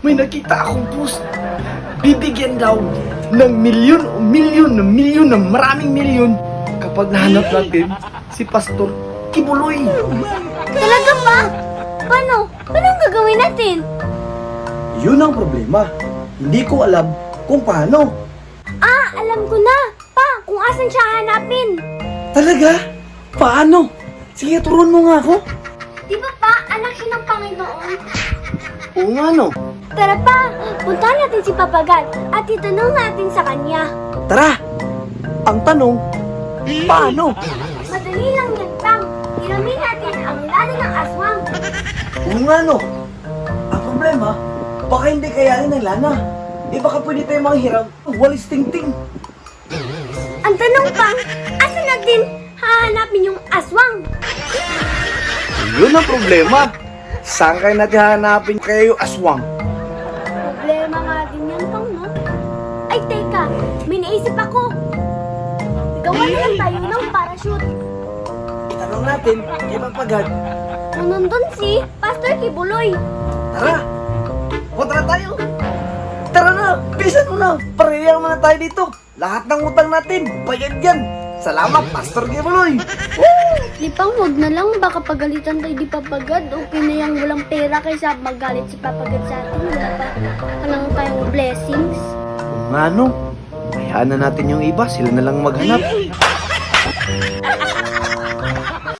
May nakita akong post. Bibigyan daw ng milyon ng maraming milyon kapag nahanap natin si Pastor Kibuloy. Talaga ba? Paano? Paano ang gagawin natin? Yun ang problema. Hindi ko alam kung paano. Alam ko na. Pa, kung asan siya hanapin. Talaga? Paano? Sige, turuan mo nga ako. Di ba pa, anak siya ng Panginoon? Oo nga no. Tara pa, puntahan natin si Papa God at itanong natin sa kanya. Tara! Ang tanong, paano? Madali lang yan, Pang. Hiramin natin ang lana ng aswang. Oo nga no. Ang problema, baka hindi kayanin ng lana. Baka pwede tayong manghiram ng walis ting-ting. Ang tanong, Pang, asan natin hahanapin yung aswang? Yun ang problema. Saan kayo natin hanapin kayo aswang? Problema nga din yan, Pang, no? Ay, teka, may naisip ako. Gawa na lang tayo ng parachute. Itanong natin kay Papagad. Kung nandun si Pastor Kibuloy. Tara! Punta na tayo! Tara na! Bilisan mo na! Parehan mo na tayo dito! Lahat ng utang natin, bayad yan! Salamat, Pastor Kibuloy! Lipang, wag na lang. Baka pagalitan tayo di Papagad. Okay na yung walang pera kaysa magalit si Papagad sa atin. Wala pa lang tayong blessings. Kung ano, hayaan na natin yung iba, sila na lang maghanap.